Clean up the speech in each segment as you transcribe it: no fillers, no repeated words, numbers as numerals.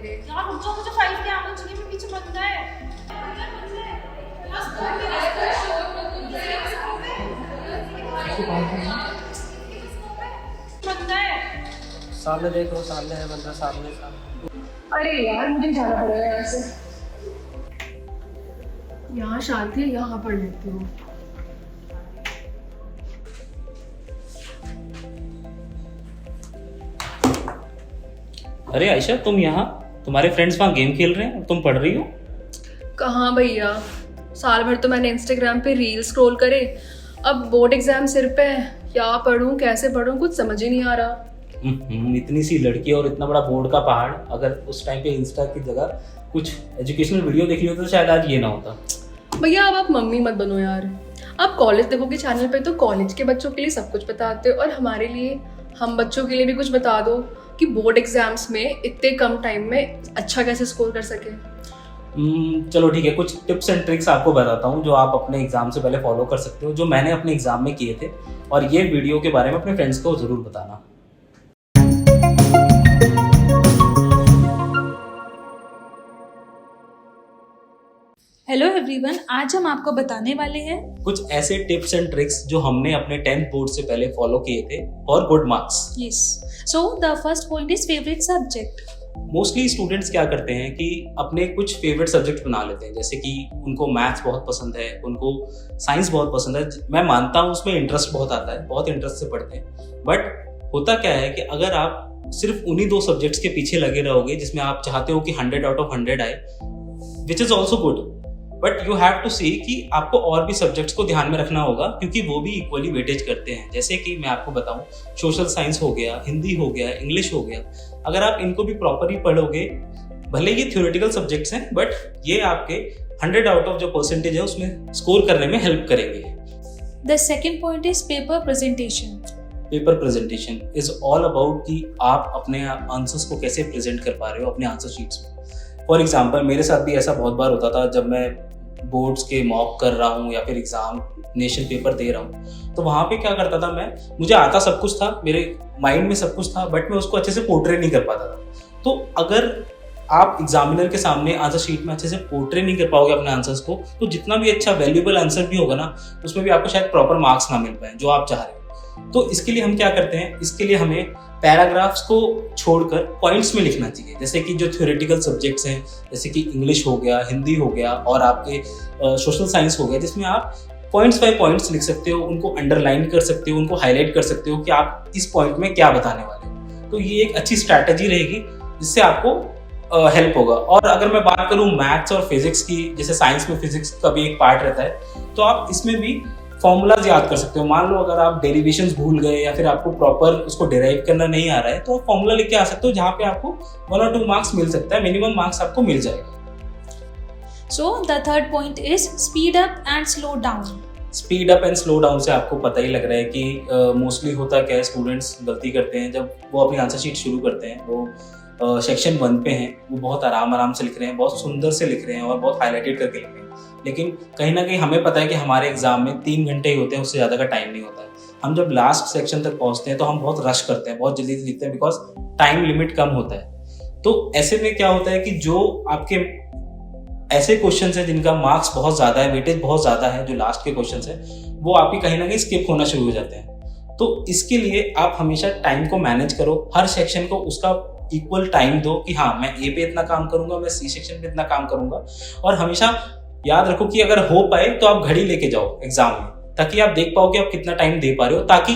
तेरे। यार रुक जाओ, मुझे फाइट के आना चाहिए, मैं पीछे बंदा है। बंदा है। सामने देखो, सामने है बंदा, सामने था। अरे यार मुझे जाना पड़ेगा यहाँ से। यहाँ शांति है, यहाँ पढ़ लेती हूँ। अरे आयशा, तुम यहाँ? तुम्हारे फ्रेंड्स वहाँ गेम खेल रहे हैं और तुम पढ़ रही हो? कहाँ भैया, साल भर तो मैंने इंस्टाग्राम पे रील स्क्रॉल करे, अब बोर्ड एग्जाम सिर पे है, क्या पढूं कैसे पढूं कुछ समझ ही नहीं आ रहा। इतनी सी लड़की और इतना बड़ा बोर्ड का पहाड़, अगर उस टाइम पे इंस्टा की जगह कुछ एजुकेशनल वीडियो देख ली होती तो शायद आज ये ना होता। भैया अब आप मम्मी मत बनो यार, आप कॉलेज देखोगे चैनल पे तो कॉलेज के बच्चों के लिए सब कुछ बताते हो, और हमारे लिए, हम बच्चों के लिए भी कुछ बता दो कि बोर्ड एग्जाम्स में इतने कम टाइम में अच्छा कैसे स्कोर कर सके। चलो ठीक है, कुछ टिप्स एंड ट्रिक्स आपको बताता हूँ जो आप अपने एग्जाम से पहले फॉलो कर सकते हो, जो मैंने अपने एग्जाम में किए थे, और ये वीडियो के बारे में अपने फ्रेंड्स को जरूर बताना। हेलो एवरीवन, आज हम आपको बताने वाले हैं कुछ ऐसे टिप्स एंड ट्रिक्स जो हमने अपने 10th बोर्ड से पहले फॉलो किए थे for good marks. Yes. So the first point is favourite subject. Mostly students क्या करते हैं कि अपने कुछ फेवरेट सब्जेक्ट बना लेते हैं, जैसे कि उनको मैथ्स बहुत पसंद है, उनको साइंस बहुत पसंद है। मैं मानता हूँ उसमें इंटरेस्ट बहुत आता है, बहुत इंटरेस्ट से पढ़ते हैं, बट होता क्या है कि अगर आप सिर्फ उन्हीं 2 सब्जेक्ट्स के पीछे लगे रहोगे जिसमें आप चाहते हो कि 100 आउट ऑफ 100 आए, which is also good, but you have to see कि आपको और भी सब्जेक्ट्स को ध्यान में रखना होगा, क्योंकि वो भी इक्वली वेटेज करते हैं। जैसे कि मैं आपको बताऊं, सोशल साइंस हो गया, हिंदी हो गया, इंग्लिश हो गया, अगर आप इनको भी प्रॉपरली पढ़ोगे, भले ये थ्योरेटिकल सब्जेक्ट्स हैं, बट ये आपके 100 आउट ऑफ जो परसेंटेज है उसमें स्कोर करने में हेल्प करेंगे। The second point is paper presentation. Paper presentation is all about कि आप अपने आंसर्स को कैसे प्रेजेंट कर पा रहे हो अपने आंसर शीट्स में। फॉर एग्जाम्पल, मेरे साथ भी ऐसा बहुत बार होता था, जब मैं बोर्ड्स के मॉक कर रहा हूँ या फिर एग्जामिनेशन पेपर दे रहा हूँ, तो वहाँ पे क्या करता था, मुझे आता सब कुछ था, मेरे माइंड में सब कुछ था, बट मैं उसको अच्छे से पोर्ट्रे नहीं कर पाता था। तो अगर आप एग्जामिनर के सामने आंसर शीट में अच्छे से पोर्ट्रे नहीं कर पाओगे अपने आंसर्स को, तो जितना भी अच्छा वैल्यूएबल आंसर भी होगा ना, उसमें भी आपको शायद प्रॉपर मार्क्स ना मिल पाए जो आप चाह रहे हो। तो इसके लिए हम क्या करते हैं, इसके लिए हमें पैराग्राफ्स को छोड़कर पॉइंट्स में लिखना चाहिए। जैसे कि जो थ्योरेटिकल सब्जेक्ट्स हैं, जैसे कि इंग्लिश हो गया, हिंदी हो गया, और आपके सोशल साइंस हो गया, जिसमें आप पॉइंट्स बाय पॉइंट्स लिख सकते हो, उनको अंडरलाइन कर सकते हो, उनको हाईलाइट कर सकते हो कि आप इस पॉइंट में क्या बताने वाले हो। तो ये एक अच्छी स्ट्रैटेजी रहेगी जिससे आपको हेल्प होगा। और अगर मैं बात करूँ मैथ्स और फिजिक्स की, जैसे साइंस में फिजिक्स का भी एक पार्ट रहता है, तो आप इसमें भी फॉर्मूलाज याद कर सकते हो। मान लो अगर आप डेरिवेशंस भूल गए या फिर आपको प्रॉपर उसको डिराइव करना नहीं आ रहा है, तो आप फॉर्मूला लिख के आ सकते हो, जहाँ पे आपको 1 और 2 मार्क्स मिल सकता है, मिनिमम मार्क्स आपको मिल जाएगा। So the third point is speed up and slow down. Speed up and slow down से आपको पता ही लग रहा है कि मोस्टली होता क्या है, स्टूडेंट्स गलती करते हैं जब वो अपनी आंसर शीट शुरू करते हैं। वो सेक्शन 1 पे हैं, वो बहुत आराम से लिख रहे हैं, बहुत सुंदर से लिख रहे हैं और बहुत हाईलाइटेड करके लिख रहे हैं, लेकिन कहीं ना कहीं हमें पता है कि हमारे एग्जाम में 3 घंटे ही होते हैं, उससे ज़्यादा का टाइम नहीं होता है। हम जब लास्ट सेक्शन तक पहुंचते हैं तो हम बहुत रश करते हैं, बहुत जल्दी से लिखते हैं, बिकॉज टाइम लिमिट कम होता है। तो ऐसे में क्या होता है कि जो आपके ऐसे क्वेश्चंस हैं जिनका मार्क्स बहुत ज़्यादा है, वेटेज बहुत ज़्यादा है, जो लास्ट के क्वेश्चंस हैं, वो आपकी कहीं ना कहीं स्किप होना शुरू हो जाते हैं। तो इसके लिए आप हमेशा टाइम को मैनेज करो, हर सेक्शन को उसका इक्वल टाइम दो कि हाँ, मैं ए पे इतना काम करूंगा, मैं सी सेक्शन पे इतना काम करूंगा। और हमेशा याद रखो कि अगर हो पाए तो आप घड़ी लेके जाओ एग्जाम में, ताकि आप देख पाओ कि आप कितना टाइम दे पा रहे हो, ताकि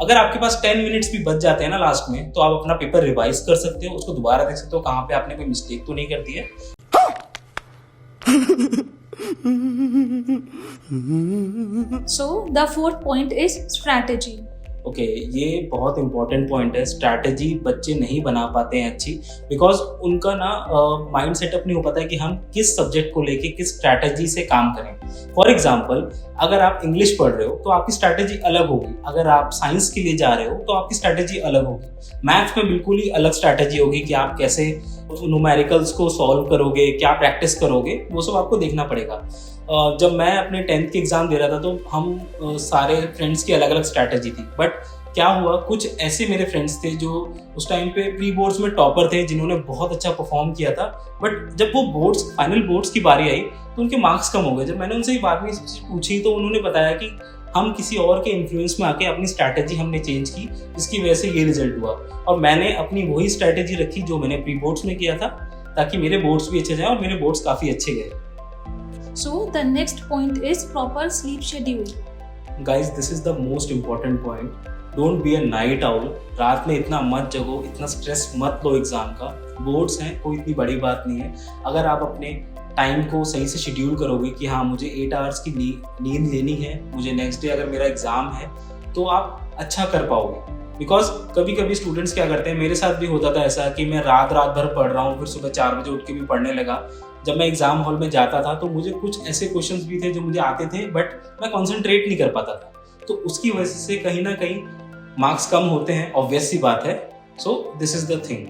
अगर आपके पास 10 मिनट्स भी बच जाते हैं ना लास्ट में, तो आप अपना पेपर रिवाइज कर सकते हो, उसको दोबारा देख सकते हो कहाँ पे आपने कोई मिस्टेक तो नहीं कर दी है। So the fourth point is strategy. Okay, ये बहुत इंपॉर्टेंट पॉइंट है। स्ट्रैटेजी बच्चे नहीं बना पाते हैं अच्छी, बिकॉज उनका ना माइंड सेटअप नहीं हो पाता है कि हम किस सब्जेक्ट को लेके किस स्ट्रैटेजी से काम करें। फॉर एग्जाम्पल, अगर आप इंग्लिश पढ़ रहे हो तो आपकी स्ट्रैटेजी अलग होगी, अगर आप साइंस के लिए जा रहे हो तो आपकी स्ट्रैटेजी अलग होगी, मैथ्स में बिल्कुल ही अलग स्ट्रैटेजी होगी कि आप कैसे न्यूमेरिकल्स को सॉल्व करोगे, क्या प्रैक्टिस करोगे, वो सब आपको देखना पड़ेगा। जब मैं अपने 10th के एग्जाम दे रहा था तो हम सारे फ्रेंड्स की अलग अलग स्ट्रैटेजी थी, बट क्या हुआ, कुछ ऐसे मेरे फ्रेंड्स थे जो उस टाइम पे प्री बोर्ड्स में टॉपर थे, जिन्होंने बहुत अच्छा परफॉर्म किया था, बट जब वो बोर्ड्स फाइनल बोर्ड्स की बारी आई तो उनके मार्क्स कम हो गए। जब मैंने उनसे ये बात पूछी तो उन्होंने बताया कि हम किसी और के इन्फ्लुएंस में आके अपनी स्ट्रैटेजी हमने चेंज की, जिसकी वजह से ये रिजल्ट हुआ। और मैंने अपनी वही स्ट्रैटेजी रखी जो मैंने प्री बोर्ड्स में किया था, ताकि मेरे बोर्ड्स भी अच्छे जाएं, और मेरे बोर्ड्स काफ़ी अच्छे गए। So the next point is proper sleep schedule. Guys, this is the most important point. Don't be a night owl. रात में इतना मत जगो, इतना स्ट्रेस मत लो एग्जाम का। बोर्ड्स हैं, कोई इतनी बड़ी बात नहीं है। अगर आप अपने टाइम को सही से शेड्यूल करोगे कि हाँ मुझे 8 आवर्स की नींद लेनी है, मुझे नेक्स्ट डे अगर मेरा एग्जाम है, तो आप अच्छा कर पाओगे। बिकॉज कभी कभी स्टूडेंट्स क्या करते हैं, मेरे साथ भी होता था ऐसा कि मैं रात भर पढ़ रहा हूँ, फिर सुबह 4 बजे उठ के भी पढ़ने लगा। जब मैं एग्जाम हॉल में जाता था तो मुझे कुछ ऐसे क्वेश्चंस भी थे जो मुझे आते थे, बट मैं कॉन्सेंट्रेट नहीं कर पाता था, तो उसकी वजह से कहीं ना कहीं मार्क्स कम होते हैं, ऑब्वियस सी बात है। So this is the thing.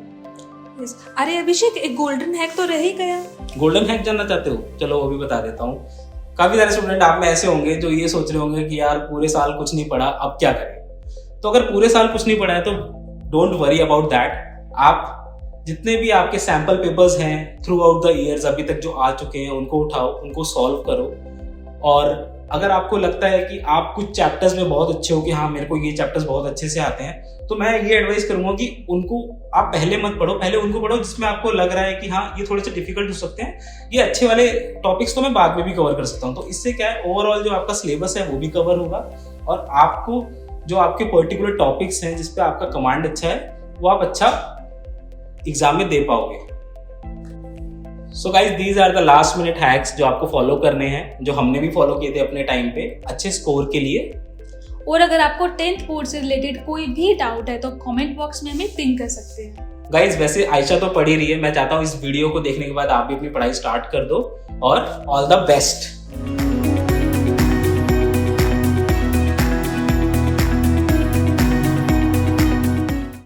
Yes. अरे अभिषेक, एक गोल्डन हैक तो रह ही गया। गोल्डन हैक जानना चाहते हो? चलो वो भी बता देता हूँ। काफी सारे स्टूडेंट आप में ऐसे होंगे जो ये सोच रहे होंगे कि यार पूरे साल कुछ नहीं पढ़ा, अब क्या करें। तो अगर पूरे साल कुछ नहीं पढ़ा है तो डोंट वरी अबाउट दैट। आप जितने भी आपके सैम्पल पेपर्स हैं थ्रू आउट द ईयर्स अभी तक जो आ चुके हैं, उनको उठाओ, उनको सॉल्व करो। और अगर आपको लगता है कि आप कुछ चैप्टर्स में बहुत अच्छे हो कि हाँ मेरे को ये चैप्टर्स बहुत अच्छे से आते हैं, तो मैं ये एडवाइस करूंगा कि उनको आप पहले मत पढ़ो, पहले उनको पढ़ो जिसमें आपको लग रहा है कि हाँ ये थोड़े से डिफिकल्ट हो सकते हैं, ये अच्छे वाले टॉपिक्स तो मैं बाद में भी कवर कर सकता हूँ। तो इससे क्या है, ओवरऑल जो आपका सिलेबस है वो भी कवर होगा, और आपको जो आपके पर्टिकुलर टॉपिक्स हैं जिसपे आपका कमांड अच्छा है, वो आप अच्छा एग्जाम में दे पाओगे। So guys, these are the last minute hacks जो आपको फॉलो करने हैं, जो हमने भी फॉलो किए थे अपने टाइम पे अच्छे स्कोर के लिए। और अगर आपको 10th बोर्ड से रिलेटेड कोई भी डाउट है तो कमेंट बॉक्स में हमें पिंग कर सकते हैं। गाइज, वैसे आयशा तो पढ़ ही रही है, मैं चाहता हूँ इस वीडियो को देखने के बाद आप भी अपनी पढ़ाई स्टार्ट कर दो, और ऑल द बेस्ट।